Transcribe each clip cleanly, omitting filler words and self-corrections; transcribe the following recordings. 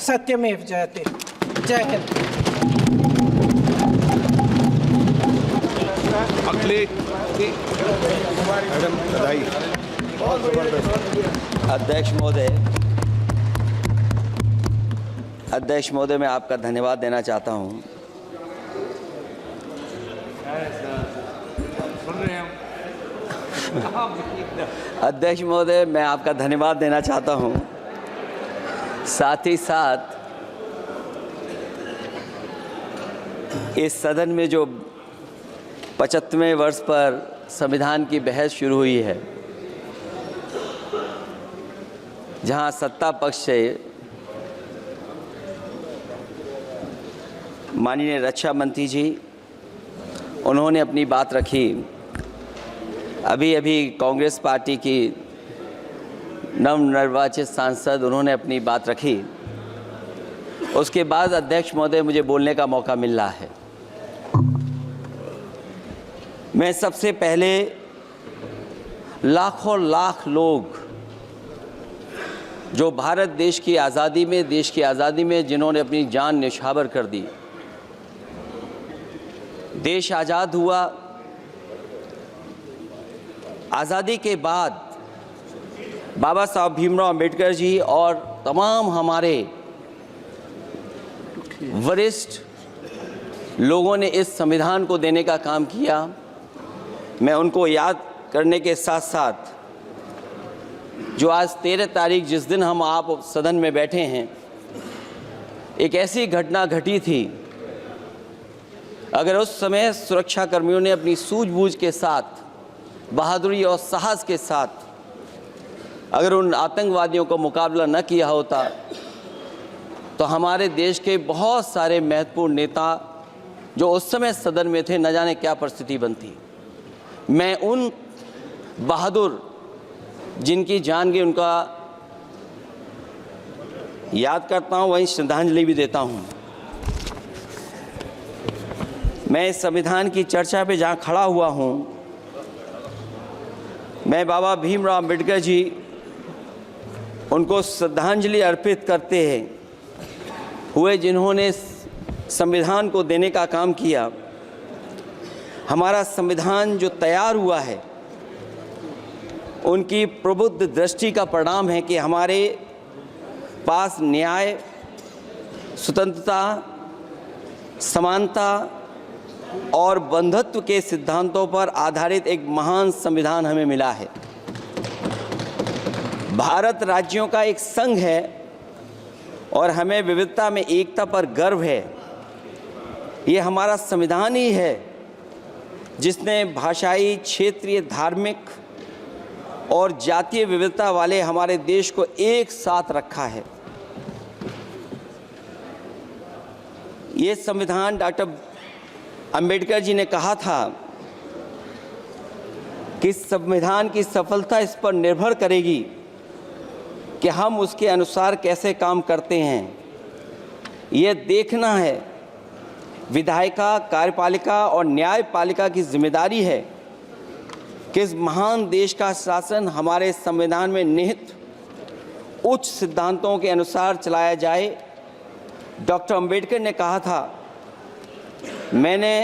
सत्यमेव जयते। जय हिंद। अगले मैडम बधाई, बहुत जबरदस्त। अध्यक्ष महोदय, मैं आपका धन्यवाद देना चाहता हूं। अध्यक्ष महोदय, मैं आपका धन्यवाद देना चाहता हूं। साथ ही साथ इस सदन में जो 75वें वर्ष पर संविधान की बहस शुरू हुई है, जहां सत्ता पक्ष से माननीय रक्षा मंत्री जी उन्होंने अपनी बात रखी। अभी कांग्रेस पार्टी की नवनिर्वाचित सांसद उन्होंने अपनी बात रखी। उसके बाद अध्यक्ष महोदय मुझे बोलने का मौका मिल रहा है। मैं सबसे पहले लाखों लाख लोग जो भारत देश की आज़ादी में जिन्होंने अपनी जान न्यौछावर कर दी, देश आज़ाद हुआ। आज़ादी के बाद बाबा साहब भीमराव अंबेडकर जी और तमाम हमारे वरिष्ठ लोगों ने इस संविधान को देने का काम किया। मैं उनको याद करने के साथ साथ जो आज 13 तारीख जिस दिन हम आप सदन में बैठे हैं, एक ऐसी घटना घटी थी, अगर उस समय सुरक्षा कर्मियों ने अपनी सूझबूझ के साथ, बहादुरी और साहस के साथ अगर उन आतंकवादियों को मुकाबला न किया होता तो हमारे देश के बहुत सारे महत्वपूर्ण नेता जो उस समय सदन में थे, न जाने क्या परिस्थिति बनती। मैं उन बहादुर जिनकी जान गई उनका याद करता हूँ, वहीं श्रद्धांजलि भी देता हूँ। मैं इस संविधान की चर्चा पे जहाँ खड़ा हुआ हूँ, मैं बाबा भीमराव अंबेडकर जी उनको श्रद्धांजलि अर्पित करते हुए जिन्होंने संविधान को देने का काम किया। हमारा संविधान जो तैयार हुआ है, उनकी प्रबुद्ध दृष्टि का परिणाम है कि हमारे पास न्याय, स्वतंत्रता, समानता और बंधुत्व के सिद्धांतों पर आधारित एक महान संविधान हमें मिला है। भारत राज्यों का एक संघ है और हमें विविधता में एकता पर गर्व है। ये हमारा संविधान ही है जिसने भाषाई, क्षेत्रीय, धार्मिक और जातीय विविधता वाले हमारे देश को एक साथ रखा है। ये संविधान डॉक्टर अंबेडकर जी ने कहा था कि संविधान की सफलता इस पर निर्भर करेगी कि हम उसके अनुसार कैसे काम करते हैं। ये देखना है, विधायिका, कार्यपालिका और न्यायपालिका की जिम्मेदारी है कि इस महान देश का शासन हमारे संविधान में निहित उच्च सिद्धांतों के अनुसार चलाया जाए। डॉक्टर अंबेडकर ने कहा था, मैंने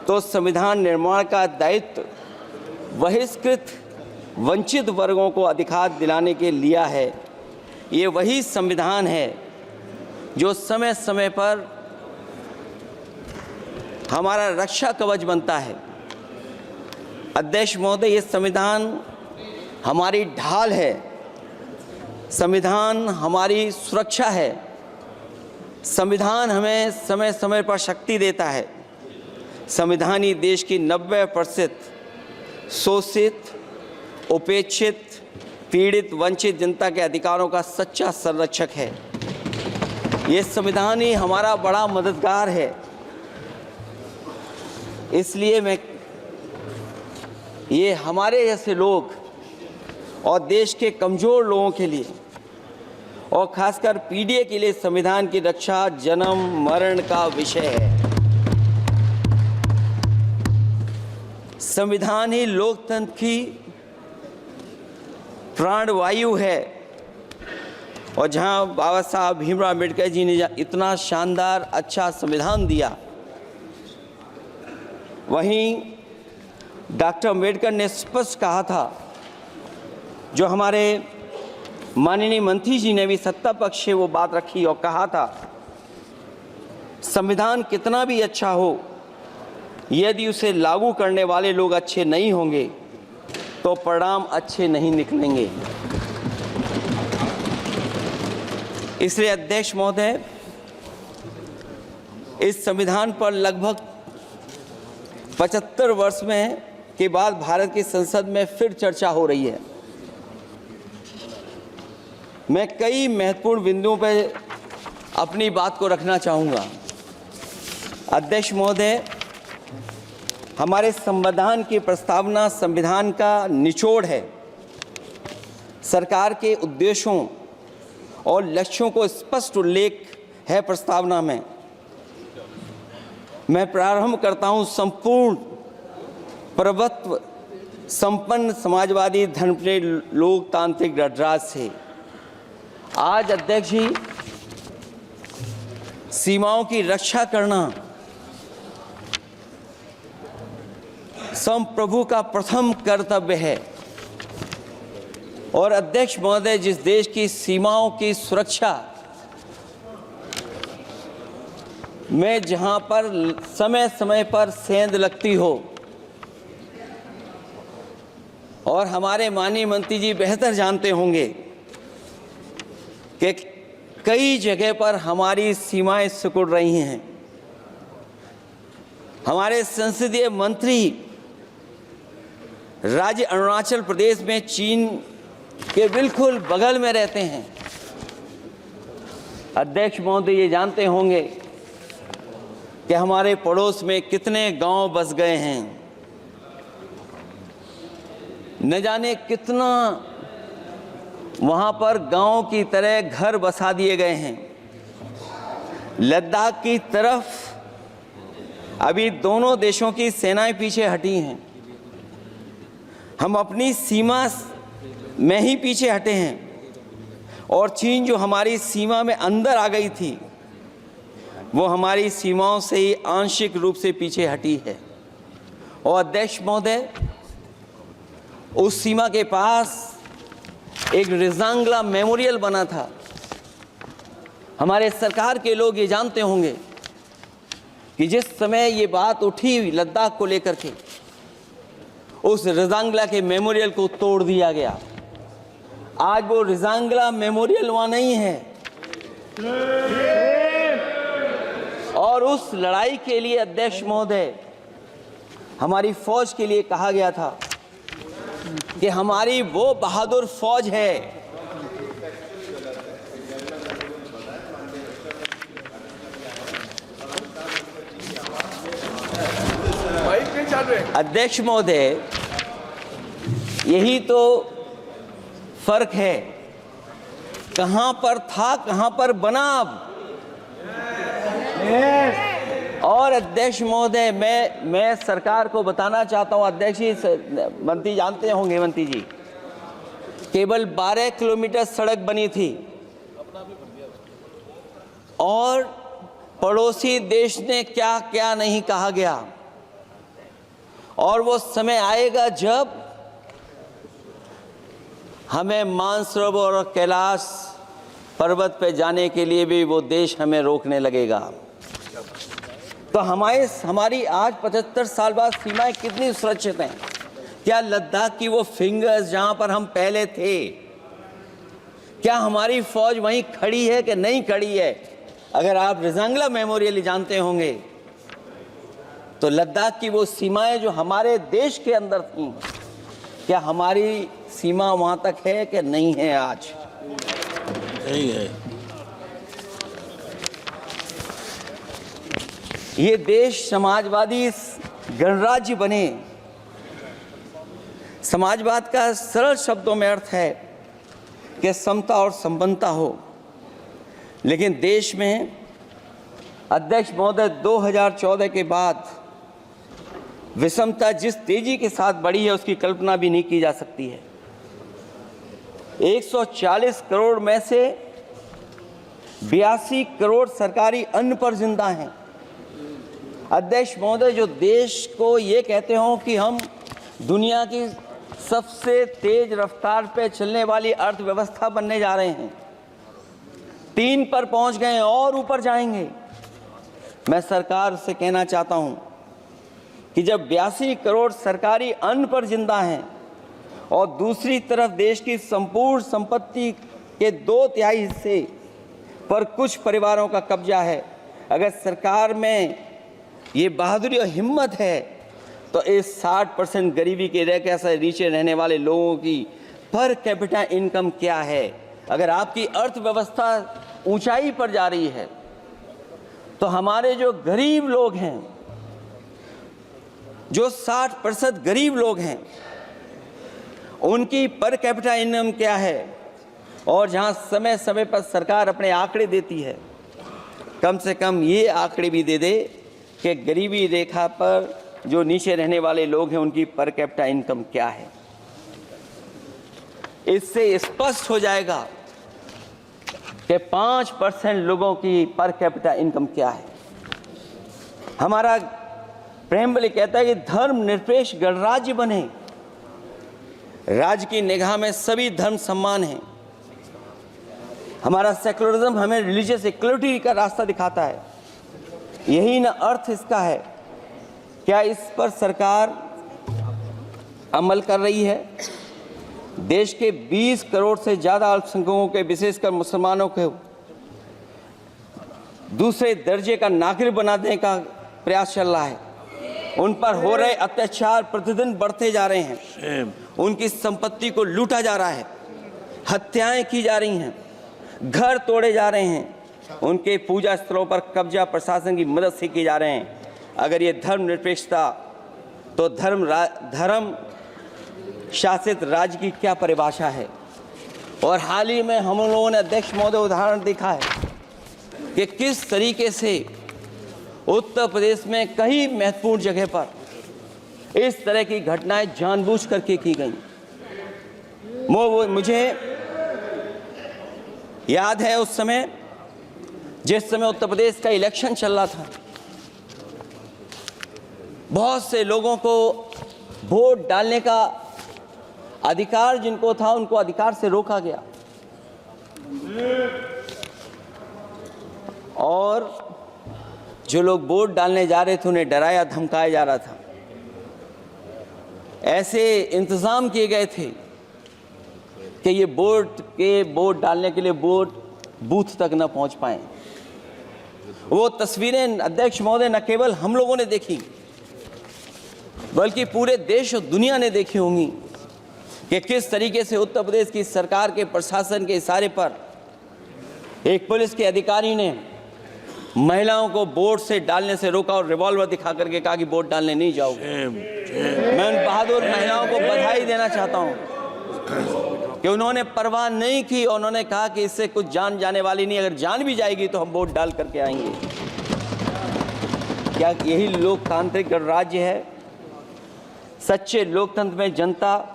तो संविधान निर्माण का दायित्व बहिष्कृत वंचित वर्गों को अधिकार दिलाने के लिया है। ये वही संविधान है जो समय समय पर हमारा रक्षा कवच बनता है। अध्यक्ष महोदय, ये संविधान हमारी ढाल है, संविधान हमारी सुरक्षा है, संविधान हमें समय समय पर शक्ति देता है। संविधान ही देश की 90% शोषित, उपेक्षित, पीड़ित, वंचित जनता के अधिकारों का सच्चा संरक्षक है। ये संविधान ही हमारा बड़ा मददगार है। इसलिए ये हमारे जैसे लोग और देश के कमज़ोर लोगों के लिए और खासकर पीढ़ी के लिए संविधान की रक्षा जन्म मरण का विषय है। संविधान ही लोकतंत्र की प्राणवायु है। और जहां बाबा साहब भीमराव अम्बेडकर जी ने इतना शानदार अच्छा संविधान दिया, वहीं डॉक्टर अम्बेडकर ने स्पष्ट कहा था, जो हमारे माननीय मंत्री जी ने भी सत्ता पक्ष से वो बात रखी और कहा था, संविधान कितना भी अच्छा हो, यदि उसे लागू करने वाले लोग अच्छे नहीं होंगे तो परिणाम अच्छे नहीं निकलेंगे। इसलिए अध्यक्ष महोदय, इस संविधान पर लगभग 75 वर्ष में के बाद भारत की संसद में फिर चर्चा हो रही है। मैं कई महत्वपूर्ण बिंदुओं पर अपनी बात को रखना चाहूँगा। अध्यक्ष महोदय, हमारे संविधान की प्रस्तावना संविधान का निचोड़ है। सरकार के उद्देश्यों और लक्ष्यों को स्पष्ट उल्लेख है प्रस्तावना में। मैं प्रारंभ करता हूं संपूर्ण प्रभुत्व संपन्न समाजवादी धर्मप्रिय लोकतांत्रिक गणराज्य से। आज अध्यक्ष जी, सीमाओं की रक्षा करना संप्रभु का प्रथम कर्तव्य है। और अध्यक्ष महोदय, जिस देश की सीमाओं की सुरक्षा में जहां पर समय समय पर सेंध लगती हो, और हमारे माननीय मंत्री जी बेहतर जानते होंगे कि कई जगह पर हमारी सीमाएं सिकुड़ रही हैं। हमारे संसदीय मंत्री राज्य अरुणाचल प्रदेश में चीन के बिल्कुल बगल में रहते हैं। अध्यक्ष महोदय ये जानते होंगे कि हमारे पड़ोस में कितने गांव बस गए हैं, न जाने कितना वहां पर गांव की तरह घर बसा दिए गए हैं। लद्दाख की तरफ अभी दोनों देशों की सेनाएं पीछे हटी हैं। हम अपनी सीमा में ही पीछे हटे हैं, और चीन जो हमारी सीमा में अंदर आ गई थी, वो हमारी सीमाओं से ही आंशिक रूप से पीछे हटी है। और अध्यक्ष महोदय, उस सीमा के पास एक रिजांगला मेमोरियल बना था। हमारे सरकार के लोग ये जानते होंगे कि जिस समय ये बात उठी लद्दाख को लेकर के, उस रिजांगला के मेमोरियल को तोड़ दिया गया। आज वो रिजांगला मेमोरियल वहां नहीं है। और उस लड़ाई के लिए अध्यक्ष महोदय, हमारी फौज के लिए कहा गया था कि हमारी वो बहादुर फौज है अध्यक्ष महोदय, यही तो फर्क है। कहां पर था, कहां पर बना अब। और अध्यक्ष महोदय, मैं सरकार को बताना चाहता हूं, अध्यक्ष जी, मंत्री जानते होंगे, मंत्री जी, केवल 12 किलोमीटर सड़क बनी थी, और पड़ोसी देश ने क्या क्या नहीं कहा गया। और वो समय आएगा जब हमें मानसरोवर और कैलाश पर्वत पे जाने के लिए भी वो देश हमें रोकने लगेगा। तो हमारी आज 75 साल बाद सीमाएं कितनी सुरक्षित हैं। क्या लद्दाख की वो फिंगर्स जहां पर हम पहले थे, क्या हमारी फौज वहीं खड़ी है कि नहीं खड़ी है? अगर आप रिजांगला मेमोरियल जानते होंगे, तो लद्दाख की वो सीमाएं जो हमारे देश के अंदर थी, क्या हमारी सीमा वहां तक है कि नहीं है? आज यही है। ये देश समाजवादी गणराज्य बने। समाजवाद का सरल शब्दों में अर्थ है कि समता और संपन्नता हो। लेकिन देश में अध्यक्ष महोदय 2014 के बाद विषमता जिस तेजी के साथ बढ़ी है, उसकी कल्पना भी नहीं की जा सकती है। 140 करोड़ में से 82 करोड़ सरकारी अन्न पर जिंदा हैं। अध्यक्ष महोदय, जो देश को ये कहते हो कि हम दुनिया की सबसे तेज रफ्तार पे चलने वाली अर्थव्यवस्था बनने जा रहे हैं, 3 पर पहुंच गए और ऊपर जाएंगे। मैं सरकार से कहना चाहता हूं कि जब 82 करोड़ सरकारी अन्न पर जिंदा हैं और दूसरी तरफ देश की संपूर्ण संपत्ति के 2/3 हिस्से पर कुछ परिवारों का कब्जा है, अगर सरकार में ये बहादुरी और हिम्मत है तो इस 60% गरीबी के रेखा से नीचे रहने वाले लोगों की पर कैपिटा इनकम क्या है? अगर आपकी अर्थव्यवस्था ऊंचाई पर जा रही है तो हमारे जो गरीब लोग हैं, जो 60% गरीब लोग हैं, उनकी पर कैपिटा इनकम क्या है? और जहां समय समय पर सरकार अपने आंकड़े देती है, कम से कम ये आंकड़े भी दे दे कि गरीबी रेखा पर जो नीचे रहने वाले लोग हैं उनकी पर कैपिटा इनकम क्या है। इससे स्पष्ट हो जाएगा कि 5% लोगों की पर कैपिटा इनकम क्या है। हमारा प्रेमबली कहता है कि धर्म निरपेक्ष गणराज्य बने, राज्य की निगाह में सभी धर्म समान हैं। हमारा सेकुलरिज्म हमें रिलीजियस इक्वलिटी का रास्ता दिखाता है। यही ना अर्थ इसका है। क्या इस पर सरकार अमल कर रही है? देश के 20 करोड़ से ज़्यादा अल्पसंख्यकों के, विशेषकर मुसलमानों को दूसरे दर्जे का नागरिक बना देने का प्रयास चल रहा है। उन पर हो रहे अत्याचार प्रतिदिन बढ़ते जा रहे हैं। उनकी संपत्ति को लूटा जा रहा है, हत्याएं की जा रही हैं, घर तोड़े जा रहे हैं, उनके पूजा स्थलों पर कब्जा प्रशासन की मदद से किए जा रहे हैं। अगर ये धर्मनिरपेक्षता, तो धर्म शासित राज्य की क्या परिभाषा है? और हाल ही में हम लोगों ने अध्यक्ष महोदय उदाहरण देखा है कि किस तरीके से उत्तर प्रदेश में कई महत्वपूर्ण जगह पर इस तरह की घटनाएं जानबूझ करके की गई। मुझे याद है उस समय, जिस समय उत्तर प्रदेश का इलेक्शन चल रहा था, बहुत से लोगों को वोट डालने का अधिकार जिनको था, उनको अधिकार से रोका गया और जो लोग वोट डालने जा रहे थे उन्हें डराया धमकाया जा रहा था। ऐसे इंतजाम किए गए थे कि ये वोट डालने के लिए वोट बूथ तक न पहुंच पाए। वो तस्वीरें अध्यक्ष महोदय न केवल हम लोगों ने देखी, बल्कि पूरे देश और दुनिया ने देखी होंगी कि किस तरीके से उत्तर प्रदेश की सरकार के प्रशासन के इशारे पर एक पुलिस के अधिकारी ने महिलाओं को वोट से डालने से रोका और रिवॉल्वर दिखा करके कहा कि वोट डालने नहीं जाओगे। मैं उन बहादुर महिलाओं को बधाई देना चाहता हूं कि उन्होंने परवाह नहीं की और उन्होंने कहा कि इससे कुछ जान जाने वाली नहीं, अगर जान भी जाएगी तो हम वोट डाल करके आएंगे। क्या यही लोकतांत्रिक गणराज्य है? सच्चे लोकतंत्र में जनता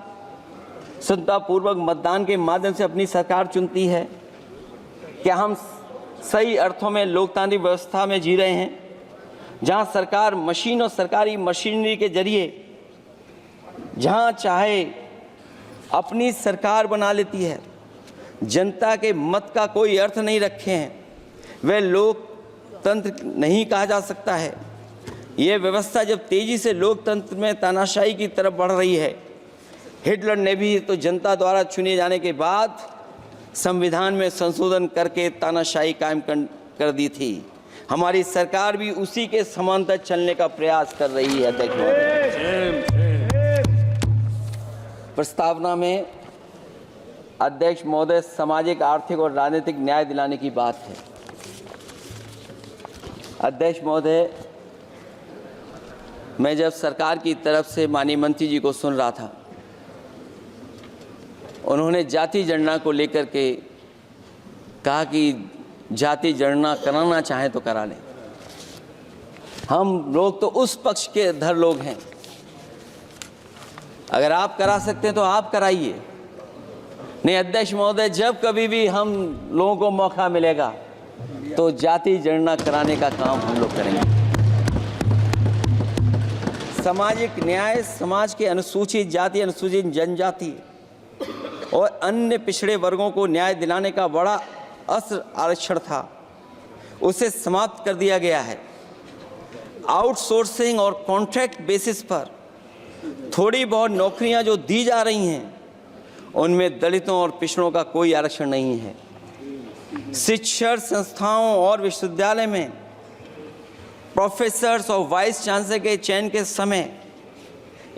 श्रद्धापूर्वक मतदान के माध्यम से अपनी सरकार चुनती है। क्या हम सही अर्थों में लोकतांत्रिक व्यवस्था में जी रहे हैं, जहां सरकार मशीन और सरकारी मशीनरी के जरिए जहां चाहे अपनी सरकार बना लेती है, जनता के मत का कोई अर्थ नहीं रखे हैं, वह लोकतंत्र नहीं कहा जा सकता है। यह व्यवस्था जब तेजी से लोकतंत्र में तानाशाही की तरफ बढ़ रही है, हिटलर ने भी तो जनता द्वारा चुने जाने के बाद संविधान में संशोधन करके तानाशाही कायम कर दी थी। हमारी सरकार भी उसी के समांतर चलने का प्रयास कर रही है। अध्यक्ष महोदय, प्रस्तावना में अध्यक्ष महोदय सामाजिक, आर्थिक और राजनीतिक न्याय दिलाने की बात है। अध्यक्ष महोदय, मैं जब सरकार की तरफ से माननीय मंत्री जी को सुन रहा था, उन्होंने जाति जनगणना को लेकर के कहा कि जाति जनगणना कराना चाहें तो करा लें। हम लोग तो उस पक्ष के धर लोग हैं, अगर आप करा सकते हैं तो आप कराइए। नहीं अध्यक्ष महोदय, जब कभी भी हम लोगों को मौका मिलेगा तो जाति जनगणना कराने का काम हम लोग करेंगे। सामाजिक न्याय समाज के अनुसूचित जाति, अनुसूचित जनजाति और अन्य पिछड़े वर्गों को न्याय दिलाने का बड़ा अस्त्र आरक्षण था, उसे समाप्त कर दिया गया है। आउटसोर्सिंग और कॉन्ट्रैक्ट बेसिस पर थोड़ी बहुत नौकरियां जो दी जा रही हैं, उनमें दलितों और पिछड़ों का कोई आरक्षण नहीं है। शिक्षण संस्थाओं और विश्वविद्यालय में प्रोफेसर्स और वाइस चांसलर के चयन के समय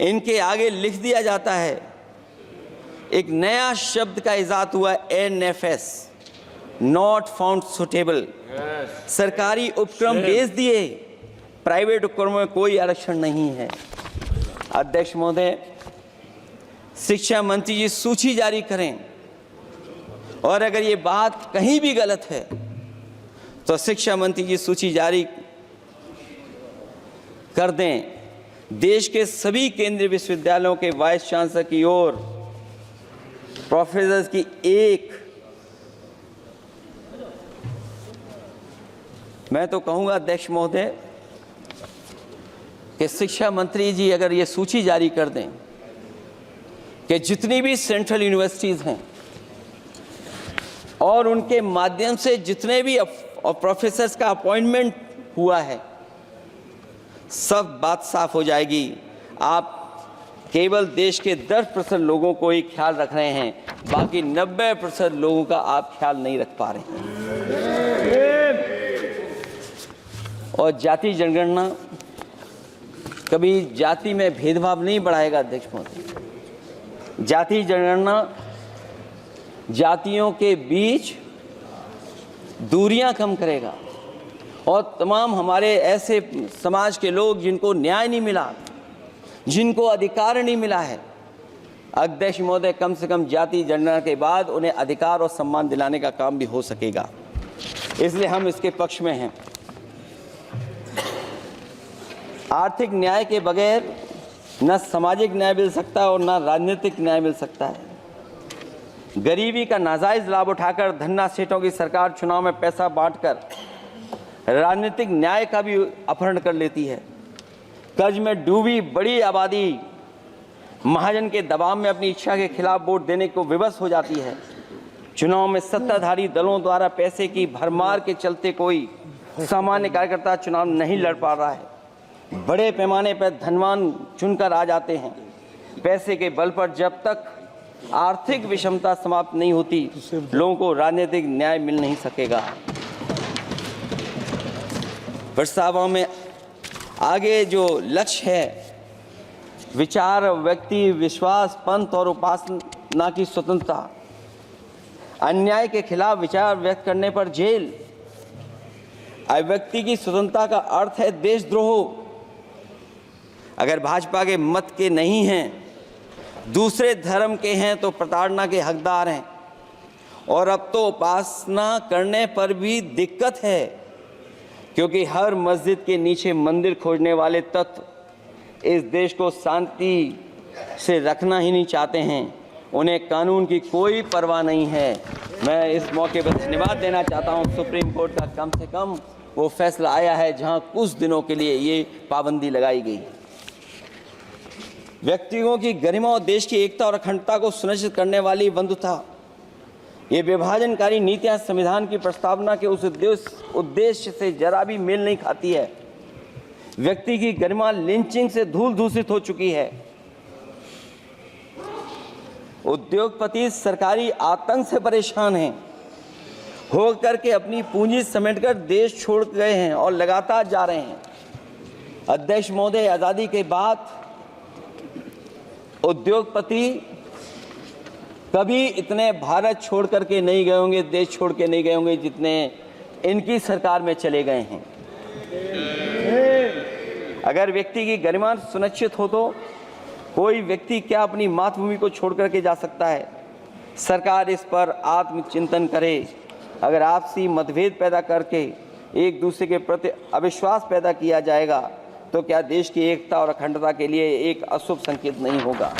इनके आगे लिख दिया जाता है, एक नया शब्द का इजाद हुआ, NFS, नॉट फाउंड सुटेबल। सरकारी उपक्रम भेज दिए, प्राइवेट उपक्रमों में कोई आरक्षण नहीं है। अध्यक्ष महोदय, शिक्षा मंत्री जी सूची जारी करें, और अगर ये बात कहीं भी गलत है तो शिक्षा मंत्री जी सूची जारी कर दें। देश के सभी केंद्रीय विश्वविद्यालयों के वाइस चांसलर की ओर प्रोफेसर की एक, मैं तो कहूंगा अध्यक्ष महोदय कि शिक्षा मंत्री जी अगर ये सूची जारी कर दें कि जितनी भी सेंट्रल यूनिवर्सिटीज हैं और उनके माध्यम से जितने भी प्रोफेसर्स का अपॉइंटमेंट हुआ है, सब बात साफ हो जाएगी। आप केवल देश के 10% लोगों को ही ख्याल रख रहे हैं, बाकी 90% लोगों का आप ख्याल नहीं रख पा रहे हैं। और जाति जनगणना कभी जाति में भेदभाव नहीं बढ़ाएगा अध्यक्ष महोदय। जाति जनगणना जातियों के बीच दूरियां कम करेगा और तमाम हमारे ऐसे समाज के लोग जिनको न्याय नहीं मिला, जिनको अधिकार नहीं मिला है, अध्यक्ष महोदय कम से कम जाति जनगणना के बाद उन्हें अधिकार और सम्मान दिलाने का काम भी हो सकेगा। इसलिए हम इसके पक्ष में हैं। आर्थिक न्याय के बगैर न सामाजिक न्याय मिल सकता है और न राजनीतिक न्याय मिल सकता है। गरीबी का नाजायज लाभ उठाकर धन्ना सेठों की सरकार चुनाव में पैसा बांटकर राजनीतिक न्याय का भी अपहरण कर लेती है। कर्ज में डूबी बड़ी आबादी महाजन के दबाव में अपनी इच्छा के खिलाफ वोट देने को विवश हो जाती है। चुनाव में सत्ताधारी दलों द्वारा पैसे की भरमार के चलते कोई सामान्य कार्यकर्ता चुनाव नहीं लड़ पा रहा है। बड़े पैमाने पर धनवान चुनकर आ जाते हैं। पैसे के बल पर जब तक आर्थिक विषमता समाप्त नहीं होती, लोगों को राजनीतिक न्याय मिल नहीं सकेगा। प्रस्तावों में आगे जो लक्ष्य है, विचार, व्यक्ति, विश्वास, पंथ और उपासना की स्वतंत्रता, अन्याय के खिलाफ विचार व्यक्त करने पर जेल, अभिव्यक्ति की स्वतंत्रता का अर्थ है देशद्रोह। अगर भाजपा के मत के नहीं हैं, दूसरे धर्म के हैं तो प्रताड़ना के हकदार हैं। और अब तो उपासना करने पर भी दिक्कत है, क्योंकि हर मस्जिद के नीचे मंदिर खोजने वाले तत्व इस देश को शांति से रखना ही नहीं चाहते हैं। उन्हें कानून की कोई परवाह नहीं है। मैं इस मौके पर धन्यवाद देना चाहता हूं। सुप्रीम कोर्ट का कम से कम वो फैसला आया है जहां कुछ दिनों के लिए ये पाबंदी लगाई गई। व्यक्तियों की गरिमा और देश की एकता और अखंडता को सुनिश्चित करने वाली बंधुता, ये विभाजनकारी नीतियां संविधान की प्रस्तावना के उस उद्देश्य से जरा भी मेल नहीं खाती है। व्यक्ति की गरिमा लिंचिंग से धूल दूषित हो चुकी है। उद्योगपति सरकारी आतंक से परेशान हैं, हो करके अपनी पूंजी समेटकर देश छोड़ गए हैं और लगातार जा रहे हैं। अध्यक्ष महोदय, आज़ादी के बाद उद्योगपति कभी इतने भारत छोड़ करके नहीं गए होंगे, देश छोड़ के नहीं गए होंगे जितने इनकी सरकार में चले गए हैं। अगर व्यक्ति की गरिमा सुनिश्चित हो तो कोई व्यक्ति क्या अपनी मातृभूमि को छोड़ करके जा सकता है। सरकार इस पर आत्मचिंतन करे। अगर आपसी मतभेद पैदा करके एक दूसरे के प्रति अविश्वास पैदा किया जाएगा तो क्या देश की एकता और अखंडता के लिए एक अशुभ संकेत नहीं होगा।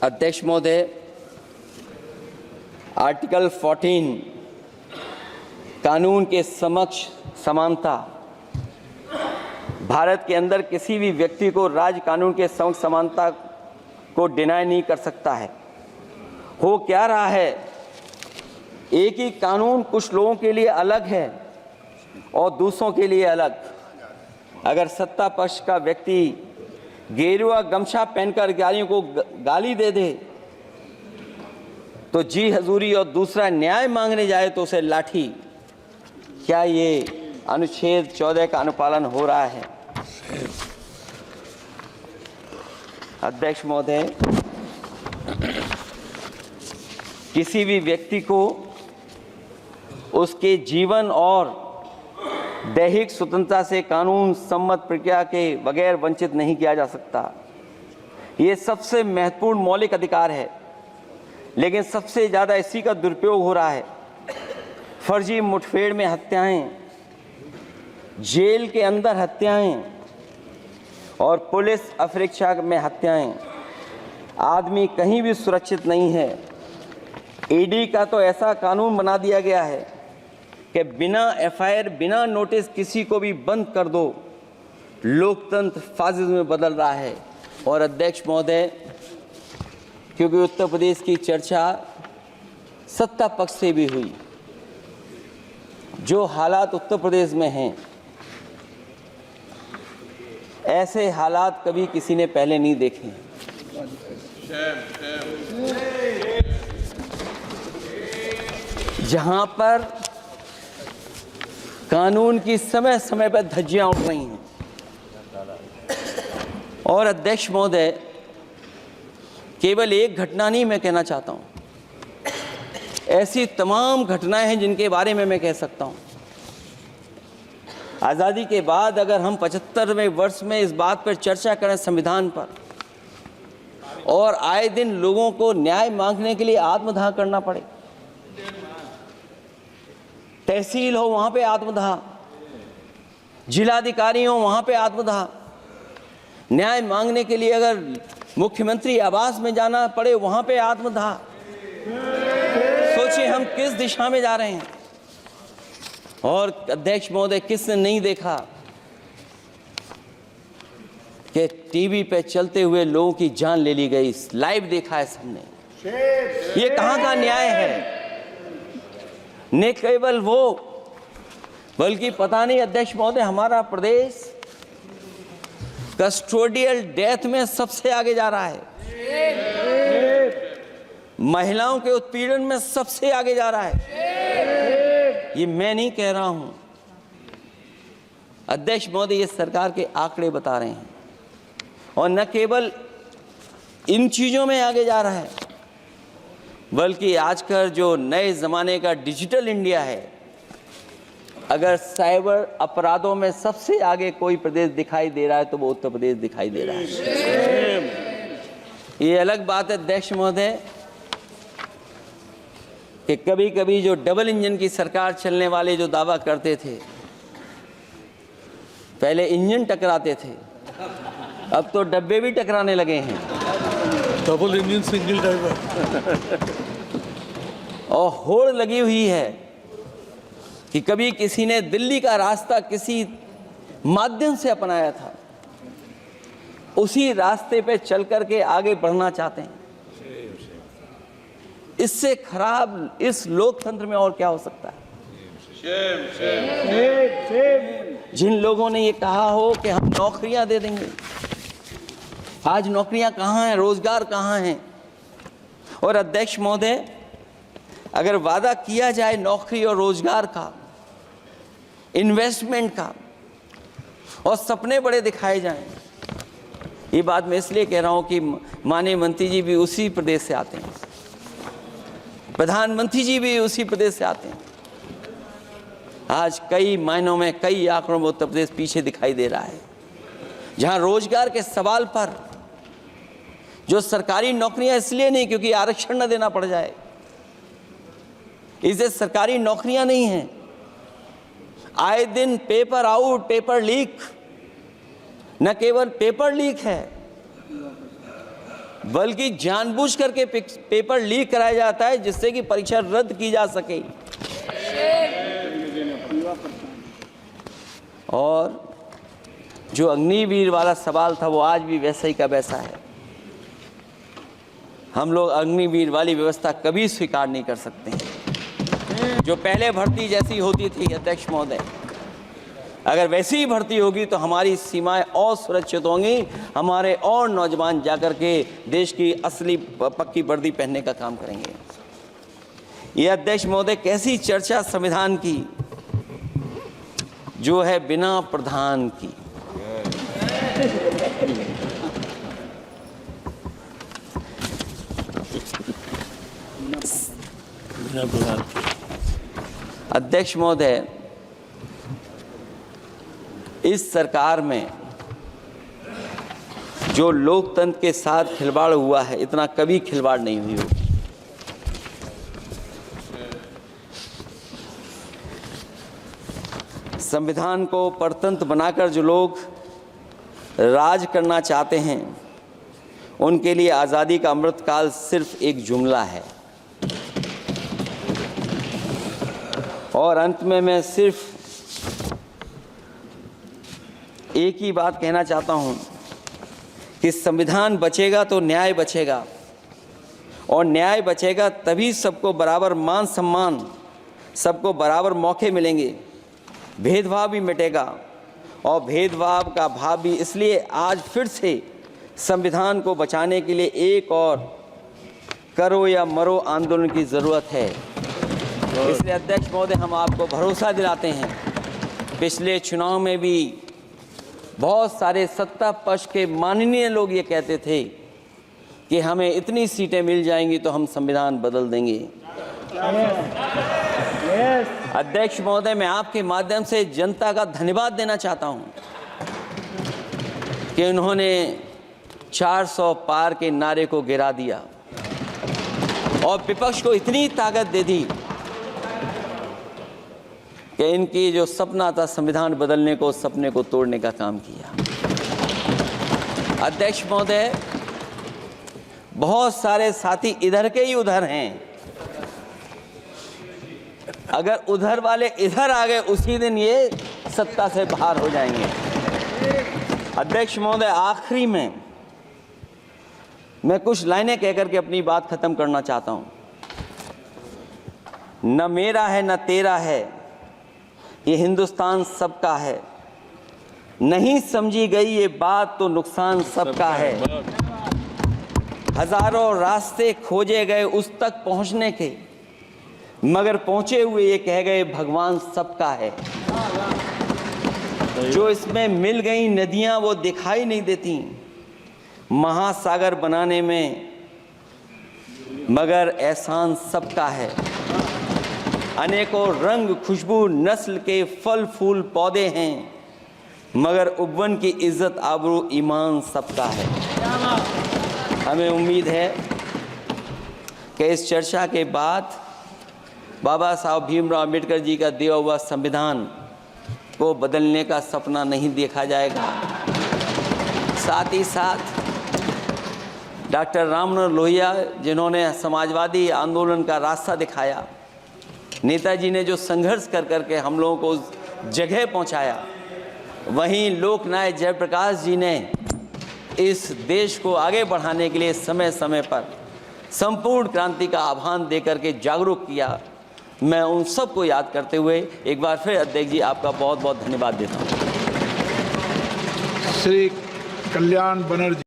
अध्यक्ष महोदय, आर्टिकल 14 कानून के समक्ष समानता। भारत के अंदर किसी भी व्यक्ति को राज्य कानून के समक्ष समानता को डिनाई नहीं कर सकता है। हो क्या रहा है, एक ही कानून कुछ लोगों के लिए अलग है और दूसरों के लिए अलग। अगर सत्ता पक्ष का व्यक्ति गेरुआ गमछा पहनकर गालियों को गाली दे दे तो जी हजूरी, और दूसरा न्याय मांगने जाए तो उसे लाठी। क्या ये अनुच्छेद 14 का अनुपालन हो रहा है? अध्यक्ष महोदय, किसी भी व्यक्ति को उसके जीवन और दैहिक स्वतंत्रता से कानून सम्मत प्रक्रिया के बगैर वंचित नहीं किया जा सकता। ये सबसे महत्वपूर्ण मौलिक अधिकार है, लेकिन सबसे ज़्यादा इसी का दुरुपयोग हो रहा है। फर्जी मुठभेड़ में हत्याएं, जेल के अंदर हत्याएं और पुलिस अफरीक्षा में हत्याएं। आदमी कहीं भी सुरक्षित नहीं है। ईडी का तो ऐसा कानून बना दिया गया है कि बिना एफआईआर, बिना नोटिस किसी को भी बंद कर दो। लोकतंत्र फासिज्म में बदल रहा है। और अध्यक्ष महोदय, क्योंकि उत्तर प्रदेश की चर्चा सत्ता पक्ष से भी हुई, जो हालात उत्तर प्रदेश में हैं, ऐसे हालात कभी किसी ने पहले नहीं देखे हैं। जहां पर कानून की समय समय पर धज्जियां उड़ रही हैं। और अध्यक्ष महोदय, केवल एक घटना नहीं मैं कहना चाहता हूं, ऐसी तमाम घटनाएं हैं जिनके बारे में मैं कह सकता हूं। आज़ादी के बाद अगर हम 75वें वर्ष में इस बात पर चर्चा करें संविधान पर, और आए दिन लोगों को न्याय मांगने के लिए आत्मदाह करना पड़े, तहसील हो वहां पे आत्मदाह, जिलाधिकारी हो वहां पे आत्मदाह, न्याय मांगने के लिए अगर मुख्यमंत्री आवास में जाना पड़े वहां पे आत्मदाह। सोचिए हम किस दिशा में जा रहे हैं। और अध्यक्ष महोदय, किसने नहीं देखा कि टीवी पे चलते हुए लोगों की जान ले ली गई? लाइव देखा है सबने। ये कहां का न्याय है? न केवल वो, बल्कि पता नहीं अध्यक्ष महोदय, हमारा प्रदेश कस्टोडियल डेथ में सबसे आगे जा रहा है, महिलाओं के उत्पीड़न में सबसे आगे जा रहा है। ये मैं नहीं कह रहा हूं, अध्यक्ष महोदय, ये सरकार के आंकड़े बता रहे हैं। और न केवल इन चीजों में आगे जा रहा है, बल्कि आजकल जो नए ज़माने का डिजिटल इंडिया है, अगर साइबर अपराधों में सबसे आगे कोई प्रदेश दिखाई दे रहा है तो वो उत्तर प्रदेश दिखाई दे रहा है। ये अलग बात है अध्यक्ष महोदय कि कभी कभी जो डबल इंजन की सरकार चलने वाले जो दावा करते थे, पहले इंजन टकराते थे, अब तो डब्बे भी टकराने लगे हैं। Double engine single driver. और होड़ लगी हुई है कि कभी किसी ने दिल्ली का रास्ता किसी माध्यम से अपनाया था, उसी रास्ते पे चल करके आगे बढ़ना चाहते हैं। इससे खराब इस लोकतंत्र में और क्या हो सकता है? जिन लोगों ने ये कहा हो कि हम नौकरियां दे देंगे, आज नौकरियां कहाँ हैं, रोजगार कहाँ हैं? और अध्यक्ष महोदय, अगर वादा किया जाए नौकरी और रोजगार का, इन्वेस्टमेंट का, और सपने बड़े दिखाए जाएं, ये बात मैं इसलिए कह रहा हूं कि माननीय मंत्री जी भी उसी प्रदेश से आते हैं, प्रधानमंत्री जी भी उसी प्रदेश से आते हैं। आज कई मायनों में, कई आंकड़ों में उत्तर प्रदेश पीछे दिखाई दे रहा है। जहां रोजगार के सवाल पर, जो सरकारी नौकरियां इसलिए नहीं क्योंकि आरक्षण न देना पड़ जाए, इसे सरकारी नौकरियां नहीं हैं। आए दिन पेपर आउट, पेपर लीक, न केवल पेपर लीक है, बल्कि जानबूझ करके पेपर लीक कराया जाता है जिससे कि परीक्षा रद्द की जा सके। और जो अग्निवीर वाला सवाल था वो आज भी वैसा ही का वैसा है। हम लोग अग्निवीर वाली व्यवस्था कभी स्वीकार नहीं कर सकते हैं। जो पहले भर्ती जैसी होती थी अध्यक्ष महोदय, अगर वैसी ही भर्ती होगी तो हमारी सीमाएं और सुरक्षित होंगी, हमारे और नौजवान जाकर के देश की असली पक्की वर्दी पहनने का काम करेंगे। ये अध्यक्ष महोदय कैसी चर्चा संविधान की जो है बिना प्रधान की। अध्यक्ष महोदय, इस सरकार में जो लोकतंत्र के साथ खिलवाड़ हुआ है, इतना कभी खिलवाड़ नहीं हुई होगी। संविधान को परतंत्र बनाकर जो लोग राज करना चाहते हैं, उनके लिए आज़ादी का अमृतकाल सिर्फ एक जुमला है। और अंत में मैं सिर्फ एक ही बात कहना चाहता हूं कि संविधान बचेगा तो न्याय बचेगा, और न्याय बचेगा तभी सबको बराबर मान सम्मान, सबको बराबर मौके मिलेंगे, भेदभाव भी मिटेगा। और भेदभाव का भाव भी इसलिए आज फिर से संविधान को बचाने के लिए एक और करो या मरो आंदोलन की ज़रूरत है। इसलिए अध्यक्ष महोदय, हम आपको भरोसा दिलाते हैं, पिछले चुनाव में भी बहुत सारे सत्ता पक्ष के माननीय लोग ये कहते थे कि हमें इतनी सीटें मिल जाएंगी तो हम संविधान बदल देंगे। अध्यक्ष महोदय, मैं आपके माध्यम से जनता का धन्यवाद देना चाहता हूं कि उन्होंने 400 पार के नारे को गिरा दिया और विपक्ष को इतनी ताकत दे दी कि इनकी जो सपना था संविधान बदलने को, उस सपने को तोड़ने का काम किया। अध्यक्ष महोदय, बहुत सारे साथी इधर के ही उधर हैं, अगर उधर वाले इधर आ गए उसी दिन ये सत्ता से बाहर हो जाएंगे। अध्यक्ष महोदय, आखिरी में मैं कुछ लाइनें कहकर के अपनी बात खत्म करना चाहता हूं। न मेरा है न तेरा है, ये हिंदुस्तान सबका है, नहीं समझी गई ये बात तो नुकसान सबका है। हजारों रास्ते खोजे गए उस तक पहुंचने के, मगर पहुंचे हुए ये कह गए भगवान सबका है। जो इसमें मिल गई नदियां वो दिखाई नहीं देती महासागर बनाने में, मगर एहसान सबका है। अनेकों रंग खुशबू नस्ल के फल फूल पौधे हैं, मगर उपवन की इज्जत आबरू ईमान सबका है। हमें उम्मीद है कि इस चर्चा के बाद बाबा साहब भीमराव अम्बेडकर जी का दिया हुआ संविधान को बदलने का सपना नहीं देखा जाएगा। साथ ही साथ डॉक्टर राममनोहर लोहिया, जिन्होंने समाजवादी आंदोलन का रास्ता दिखाया, नेताजी ने जो संघर्ष कर करके हम लोगों को उस जगह पहुंचाया, वहीं लोकनायक जयप्रकाश जी ने इस देश को आगे बढ़ाने के लिए समय समय पर संपूर्ण क्रांति का आह्वान देकर के जागरूक किया। मैं उन सबको याद करते हुए एक बार फिर अध्यक्ष जी आपका बहुत बहुत धन्यवाद देता हूँ। श्री कल्याण बनर्जी।